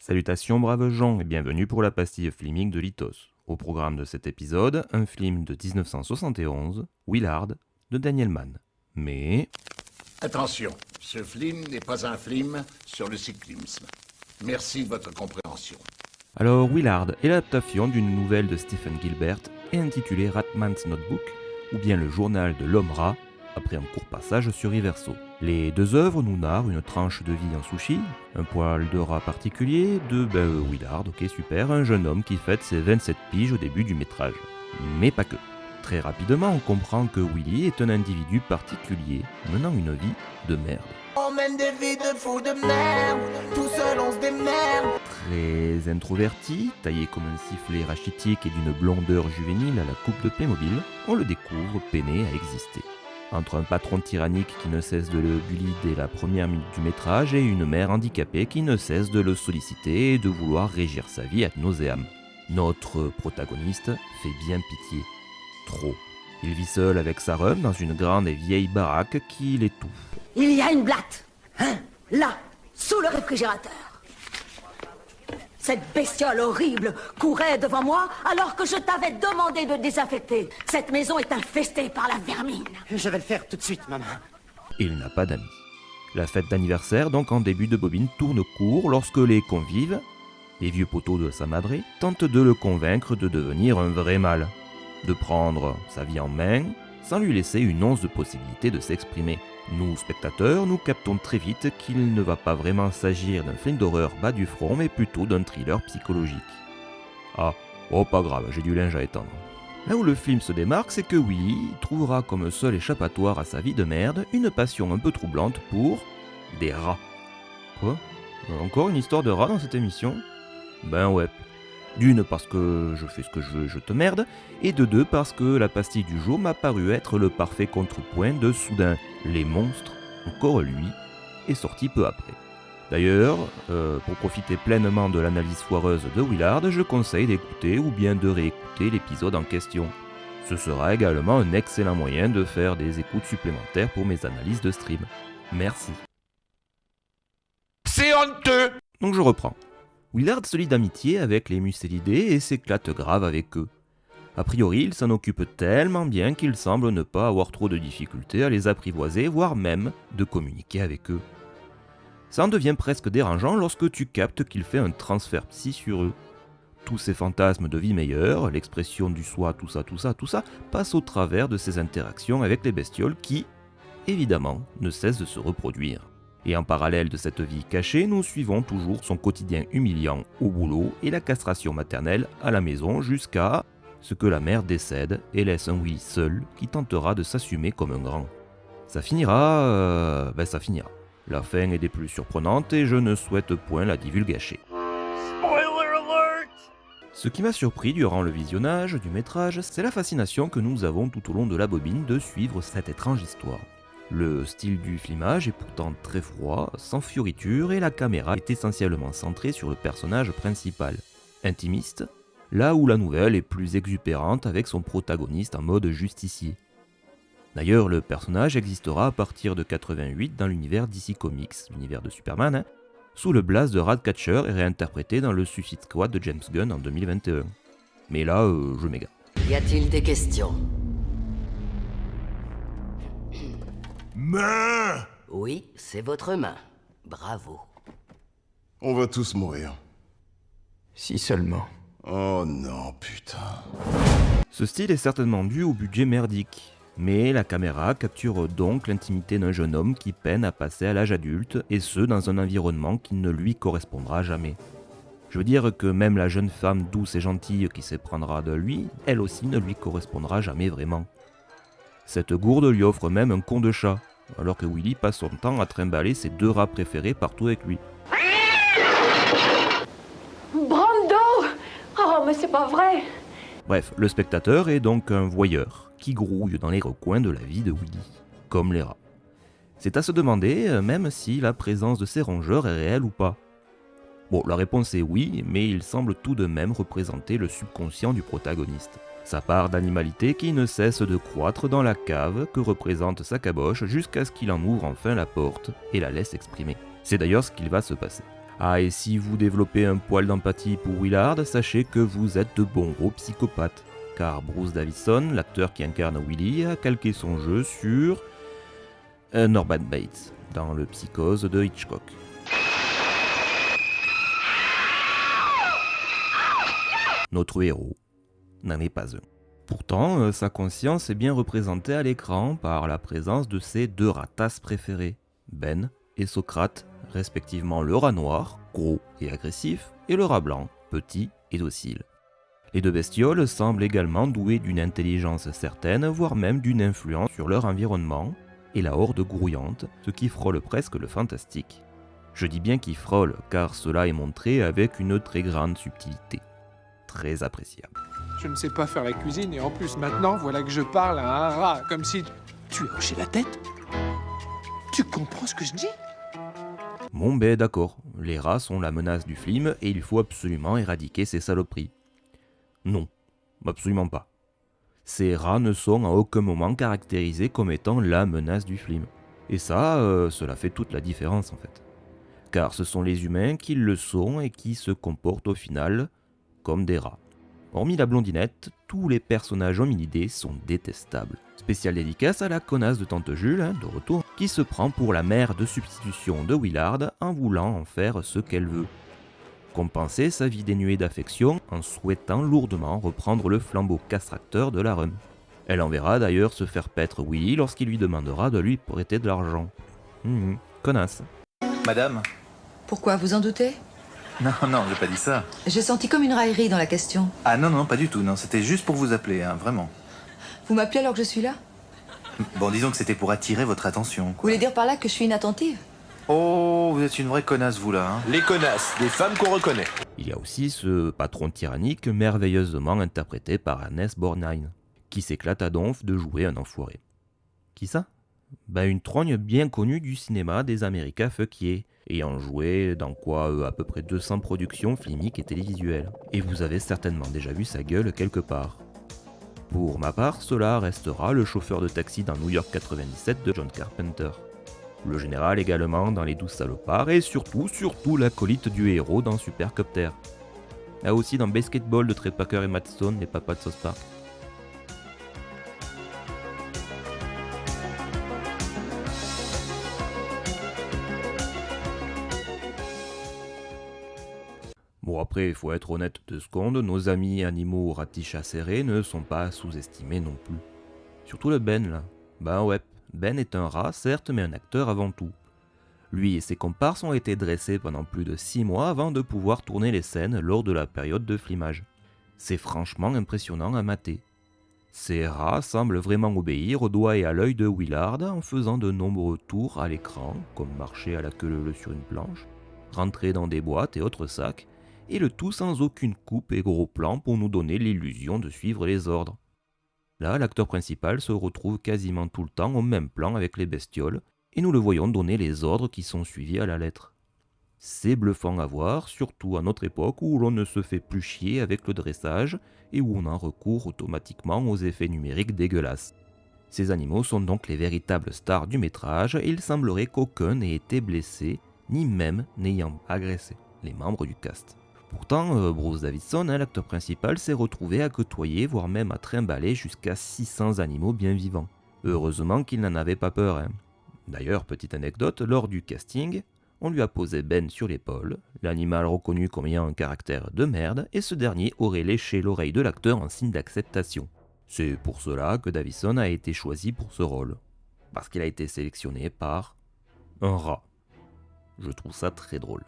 Salutations braves gens et bienvenue pour la pastille filmique de Lithos. Au programme de cet épisode, un film de 1971, Willard, de Daniel Mann. Mais... Attention, ce film n'est pas un film sur le cyclisme. Merci de votre compréhension. Alors Willard est l'adaptation d'une nouvelle de Stephen Gilbert et intitulée Ratman's Notebook, ou bien le journal de l'homme rat, après un court passage sur Riverso. Les deux œuvres nous narrent une tranche de vie en sushi, un poil de rat particulier, Willard, ok super, un jeune homme qui fête ses 27 piges au début du métrage. Mais pas que. Très rapidement, on comprend que Willy est un individu particulier, menant une vie de merde. On mène des vies de fous de merde, tout seul on se démerde. Très introverti, taillé comme un sifflet rachitique et d'une blondeur juvénile à la coupe de Playmobil, on le découvre peiné à exister. Entre un patron tyrannique qui ne cesse de le bully dès la première minute du métrage et une mère handicapée qui ne cesse de le solliciter et de vouloir régir sa vie ad nauseam. Notre protagoniste fait bien pitié. Trop. Il vit seul avec sa rhum dans une grande et vieille baraque qui l'étouffe. Il y a une blatte, hein, là, sous le réfrigérateur. Cette bestiole horrible courait devant moi alors que je t'avais demandé de désinfecter. Cette maison est infestée par la vermine. Je vais le faire tout de suite, maman. Il n'a pas d'amis. La fête d'anniversaire, donc en début de bobine, tourne court lorsque les convives, les vieux poteaux de sa madré, tentent de le convaincre de devenir un vrai mâle, de prendre sa vie en main sans lui laisser une once de possibilité de s'exprimer. Nous, spectateurs, nous captons très vite qu'il ne va pas vraiment s'agir d'un film d'horreur bas du front, mais plutôt d'un thriller psychologique. Ah, oh pas grave, j'ai du linge à étendre. Là où le film se démarque, c'est que Willy trouvera comme seul échappatoire à sa vie de merde une passion un peu troublante pour des rats. Quoi ? Encore une histoire de rats dans cette émission ? Ben ouais. D'une parce que je fais ce que je veux, je te merde, et de deux parce que la pastille du jour m'a paru être le parfait contrepoint de Soudain, les monstres, encore lui, est sorti peu après. D'ailleurs, pour profiter pleinement de l'analyse foireuse de Willard, je conseille d'écouter ou bien de réécouter l'épisode en question. Ce sera également un excellent moyen de faire des écoutes supplémentaires pour mes analyses de stream. Merci. C'est honteux! Donc je reprends. Willard se lie d'amitié avec les Mustelidés et s'éclate grave avec eux. A priori, il s'en occupe tellement bien qu'il semble ne pas avoir trop de difficultés à les apprivoiser, voire même de communiquer avec eux. Ça en devient presque dérangeant lorsque tu captes qu'il fait un transfert psy sur eux. Tous ces fantasmes de vie meilleure, l'expression du soi, tout ça, passent au travers de ces interactions avec les bestioles qui, évidemment, ne cessent de se reproduire. Et en parallèle de cette vie cachée, nous suivons toujours son quotidien humiliant au boulot et la castration maternelle à la maison jusqu'à ce que la mère décède et laisse un Willy seul qui tentera de s'assumer comme un grand. Ça finira... ça finira. La fin est des plus surprenantes et je ne souhaite point la divulgacher. Spoiler alert! Ce qui m'a surpris durant le visionnage du métrage, c'est la fascination que nous avons tout au long de la bobine de suivre cette étrange histoire. Le style du filmage est pourtant très froid, sans fioritures, et la caméra est essentiellement centrée sur le personnage principal, intimiste, là où la nouvelle est plus exubérante avec son protagoniste en mode justicier. D'ailleurs, le personnage existera à partir de 88 dans l'univers DC Comics, l'univers de Superman, sous le blaze de Ratcatcher et réinterprété dans le Suicide Squad de James Gunn en 2021. Mais là, je m'égare. Y a-t-il des questions? Main! Oui, c'est votre main. Bravo. On va tous mourir. Si seulement. Oh non, putain. Ce style est certainement dû au budget merdique, mais la caméra capture donc l'intimité d'un jeune homme qui peine à passer à l'âge adulte, et ce dans un environnement qui ne lui correspondra jamais. Je veux dire que même la jeune femme douce et gentille qui s'éprendra de lui, elle aussi ne lui correspondra jamais vraiment. Cette gourde lui offre même un con de chat, alors que Willy passe son temps à trimballer ses deux rats préférés partout avec lui. Brando! Oh, mais c'est pas vrai! Bref, le spectateur est donc un voyeur qui grouille dans les recoins de la vie de Willy, comme les rats. C'est à se demander même si la présence de ces rongeurs est réelle ou pas. Bon, la réponse est oui, mais il semble tout de même représenter le subconscient du protagoniste. Sa part d'animalité qui ne cesse de croître dans la cave que représente sa caboche jusqu'à ce qu'il en ouvre enfin la porte et la laisse exprimer. C'est d'ailleurs ce qu'il va se passer. Ah, et si vous développez un poil d'empathie pour Willard, sachez que vous êtes de bons gros psychopathes. Car Bruce Davison, l'acteur qui incarne Willy, a calqué son jeu sur Norman Bates, dans le Psychose de Hitchcock. Notre héros n'en est pas un. Pourtant, sa conscience est bien représentée à l'écran par la présence de ses deux ratasses préférés, Ben et Socrate, respectivement le rat noir, gros et agressif, et le rat blanc, petit et docile. Les deux bestioles semblent également douées d'une intelligence certaine, voire même d'une influence sur leur environnement, et la horde grouillante, ce qui frôle presque le fantastique. Je dis bien qui frôle, car cela est montré avec une très grande subtilité. Très appréciable. Je ne sais pas faire la cuisine et en plus maintenant, voilà que je parle à un rat, comme si... Tu as hoché la tête? Tu comprends ce que je dis? Bon ben d'accord, les rats sont la menace du film et il faut absolument éradiquer ces saloperies. Non, absolument pas. Ces rats ne sont à aucun moment caractérisés comme étant la menace du film. Et ça, cela fait toute la différence en fait. Car ce sont les humains qui le sont et qui se comportent au final comme des rats. Hormis la blondinette, tous les personnages hominidés sont détestables. Spéciale dédicace à la connasse de Tante Jules, de retour, qui se prend pour la mère de substitution de Willard en voulant en faire ce qu'elle veut. Compenser sa vie dénuée d'affection en souhaitant lourdement reprendre le flambeau castrateur de la rhum. Elle enverra d'ailleurs se faire paître Willy lorsqu'il lui demandera de lui prêter de l'argent. Connasse. Madame? Pourquoi, vous en doutez? Non, j'ai pas dit ça. J'ai senti comme une raillerie dans la question. Ah non, pas du tout, non, c'était juste pour vous appeler, hein, vraiment. Vous m'appelez alors que je suis là? Bon, disons que c'était pour attirer votre attention, Vous quoi. voulez dire par là que je suis inattentive? Oh, vous êtes une vraie connasse, vous, là, hein. Les connasses, des femmes qu'on reconnaît. Il y a aussi ce patron tyrannique merveilleusement interprété par Ernest Borgnine, qui s'éclate à donf de jouer un enfoiré. Qui ça? Une trogne bien connue du cinéma des America fuckiers, ayant joué dans à peu près 200 productions filmiques et télévisuelles. Et vous avez certainement déjà vu sa gueule quelque part. Pour ma part, cela restera le chauffeur de taxi dans New York 97 de John Carpenter. Le général également dans Les 12 salopards et surtout l'acolyte du héros dans Supercopter. Là aussi dans Basketball de Trey Parker et Matt Stone, les papas de South Park. Bon après, il faut être honnête 2 secondes, nos amis animaux ratiches acérés ne sont pas sous-estimés non plus. Surtout le Ben là. Ouais, Ben est un rat certes, mais un acteur avant tout. Lui et ses comparses ont été dressés pendant plus de 6 mois avant de pouvoir tourner les scènes lors de la période de filmage. C'est franchement impressionnant à mater. Ces rats semblent vraiment obéir au doigt et à l'œil de Willard en faisant de nombreux tours à l'écran, comme marcher à la queue leu sur une planche, rentrer dans des boîtes et autres sacs, et le tout sans aucune coupe et gros plan pour nous donner l'illusion de suivre les ordres. Là, l'acteur principal se retrouve quasiment tout le temps au même plan avec les bestioles, et nous le voyons donner les ordres qui sont suivis à la lettre. C'est bluffant à voir, surtout à notre époque où l'on ne se fait plus chier avec le dressage et où on en recourt automatiquement aux effets numériques dégueulasses. Ces animaux sont donc les véritables stars du métrage et il semblerait qu'aucun n'ait été blessé, ni même n'ayant agressé les membres du cast. Pourtant, Bruce Davison, l'acteur principal, s'est retrouvé à côtoyer, voire même à trimballer jusqu'à 600 animaux bien vivants. Heureusement qu'il n'en avait pas peur. D'ailleurs, petite anecdote, lors du casting, on lui a posé Ben sur l'épaule, l'animal reconnu comme ayant un caractère de merde, et ce dernier aurait léché l'oreille de l'acteur en signe d'acceptation. C'est pour cela que Davison a été choisi pour ce rôle, parce qu'il a été sélectionné par un rat. Je trouve ça très drôle.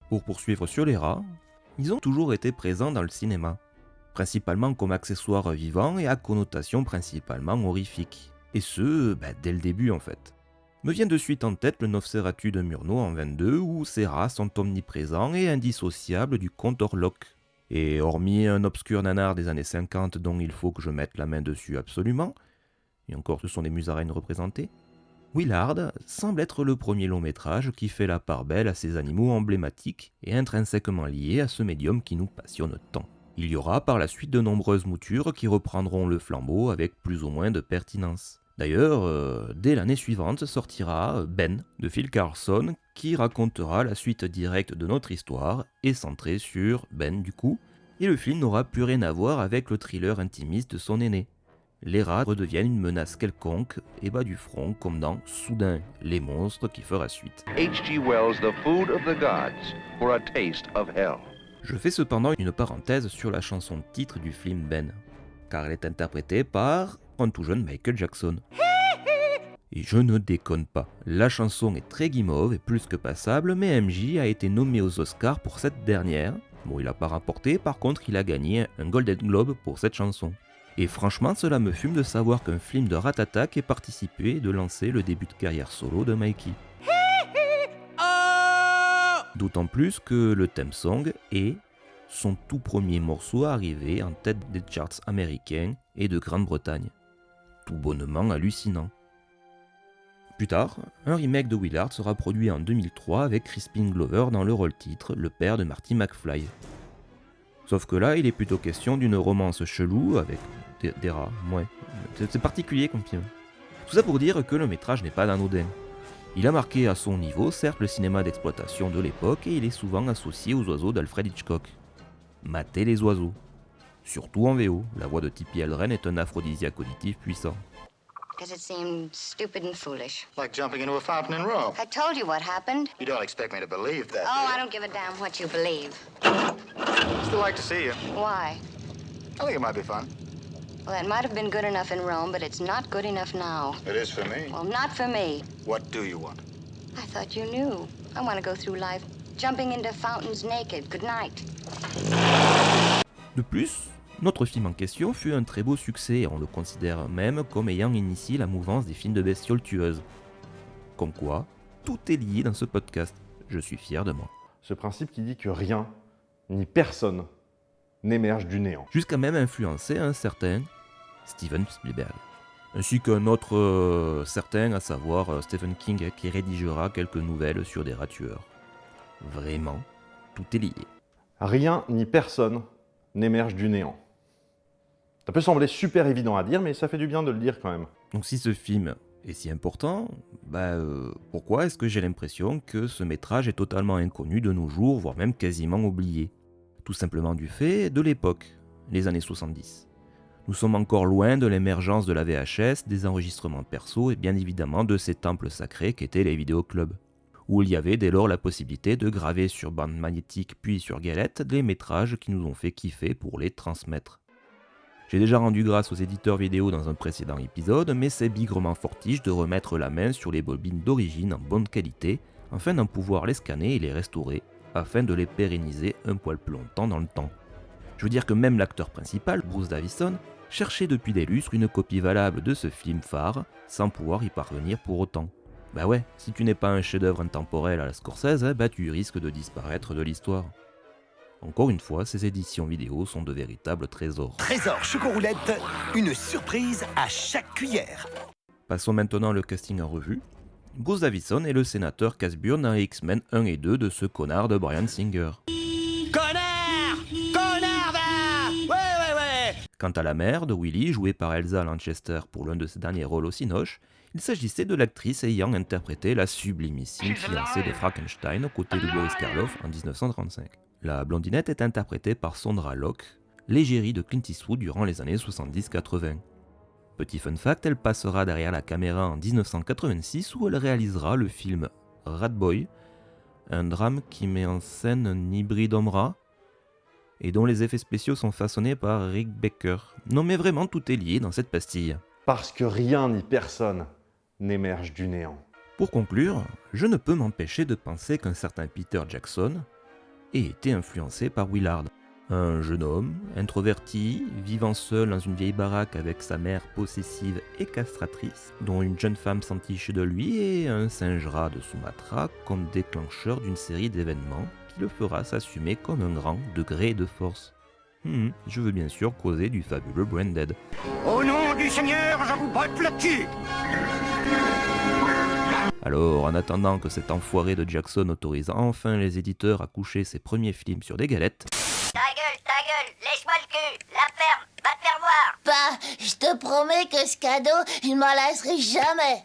Pour poursuivre sur les rats, ils ont toujours été présents dans le cinéma, principalement comme accessoires vivants et à connotation principalement horrifique. Et ce, dès le début en fait. Me vient de suite en tête le Nosferatu de Murnau en 22 où ces rats sont omniprésents et indissociables du conte Orlok. Et hormis un obscur nanar des années 50 dont il faut que je mette la main dessus absolument, et encore ce sont des musaraignes représentées, Willard semble être le premier long métrage qui fait la part belle à ces animaux emblématiques et intrinsèquement liés à ce médium qui nous passionne tant. Il y aura par la suite de nombreuses moutures qui reprendront le flambeau avec plus ou moins de pertinence. D'ailleurs, dès l'année suivante sortira Ben de Phil Carlson qui racontera la suite directe de notre histoire et centrée sur Ben du coup, et le film n'aura plus rien à voir avec le thriller intimiste de son aîné. Les rats redeviennent une menace quelconque et bas du front comme dans Soudain, les monstres qui fera suite. H.G. Wells' The Food of the Gods for a Taste of Hell. Je fais cependant une parenthèse sur la chanson titre du film Ben, car elle est interprétée par un tout jeune Michael Jackson. Et je ne déconne pas, la chanson est très guimauve et plus que passable, mais MJ a été nommé aux Oscars pour cette dernière. Bon, il n'a pas remporté, par contre il a gagné un Golden Globe pour cette chanson. Et franchement, cela me fume de savoir qu'un film de Rat Attack ait participé et de lancer le début de carrière solo de Mikey. D'autant plus que le theme song est son tout premier morceau arrivé en tête des charts américains et de Grande-Bretagne. Tout bonnement hallucinant. Plus tard, un remake de Willard sera produit en 2003 avec Crispin Glover dans le rôle titre, le père de Marty McFly. Sauf que là, il est plutôt question d'une romance chelou avec des rats, ouais. C'est particulier comme film. Tout ça pour dire que le métrage n'est pas d'anodin. Il a marqué à son niveau, certes, le cinéma d'exploitation de l'époque et il est souvent associé aux oiseaux d'Alfred Hitchcock. Matez les oiseaux. Surtout en VO, la voix de Tippi Hedren est un aphrodisiaque auditif puissant. Because it seemed stupid and foolish. Like jumping into a fountain in Rome. I told you what happened. You don't expect me to believe that. Oh, I don't give a damn what you believe. Still like to see you. Why? I think it might be fun. Well, it might have been good enough in Rome, but it's not good enough now. It is for me. Well, not for me. What do you want? I thought you knew. I want to go through life jumping into fountains naked. Good night. De plus, notre film en question fut un très beau succès, on le considère même comme ayant initié la mouvance des films de bestioles tueuses. Comme quoi, tout est lié dans ce podcast, je suis fier de moi. Ce principe qui dit que rien, ni personne, n'émerge du néant. Jusqu'à même influencer un certain Steven Spielberg. Ainsi qu'un autre certain, à savoir Stephen King, qui rédigera quelques nouvelles sur des rats tueurs. Vraiment, tout est lié. Rien ni personne n'émerge du néant. Ça peut sembler super évident à dire, mais ça fait du bien de le dire quand même. Donc si ce film est si important, pourquoi est-ce que j'ai l'impression que ce métrage est totalement inconnu de nos jours, voire même quasiment oublié? Tout simplement du fait de l'époque, les années 70. Nous sommes encore loin de l'émergence de la VHS, des enregistrements perso et bien évidemment de ces temples sacrés qu'étaient les vidéoclubs, où il y avait dès lors la possibilité de graver sur bande magnétique puis sur galette des métrages qui nous ont fait kiffer pour les transmettre. J'ai déjà rendu grâce aux éditeurs vidéo dans un précédent épisode, mais c'est bigrement fortiche de remettre la main sur les bobines d'origine en bonne qualité, afin d'en pouvoir les scanner et les restaurer, afin de les pérenniser un poil plus longtemps dans le temps. Je veux dire que même l'acteur principal, Bruce Davison, cherchait depuis des lustres une copie valable de ce film phare, sans pouvoir y parvenir pour autant. Bah ouais, si tu n'es pas un chef-d'œuvre intemporel à la Scorsese, tu risques de disparaître de l'histoire. Encore une fois, ces éditions vidéo sont de véritables trésors. Trésor Choco-Roulette, une surprise à chaque cuillère. Passons maintenant le casting en revue. Bruce Davison est le sénateur Casburn dans les X-Men 1 et 2 de ce connard de Bryan Singer. Connard! Connard va! Ouais! Quant à la mère de Willy, jouée par Elsa Lanchester pour l'un de ses derniers rôles au Cinoche, il s'agissait de l'actrice ayant interprété la sublimissime fiancée de Frankenstein aux côtés de Boris Karloff en 1935. La blondinette est interprétée par Sondra Locke, l'égérie de Clint Eastwood durant les années 70-80. Petit fun fact, elle passera derrière la caméra en 1986 où elle réalisera le film Rat Boy, un drame qui met en scène un hybride homme-rat et dont les effets spéciaux sont façonnés par Rick Baker. Non mais vraiment tout est lié dans cette pastille. Parce que rien ni personne n'émerge du néant. Pour conclure, je ne peux m'empêcher de penser qu'un certain Peter Jackson ait été influencé par Willard. Un jeune homme, introverti, vivant seul dans une vieille baraque avec sa mère possessive et castratrice, dont une jeune femme s'entiche de lui et un singe rat de Sumatra comme déclencheur d'une série d'événements qui le fera s'assumer comme un grand degré de force. Je veux bien sûr causer du fabuleux Branded. Au nom du Seigneur, je vous botte le cul! Alors, en attendant que cet enfoiré de Jackson autorise enfin les éditeurs à coucher ses premiers films sur des galettes, Ta gueule, lèche-moi le cul, la ferme, va te faire voir. Bah, je te promets que ce cadeau, je m'en lasserai jamais.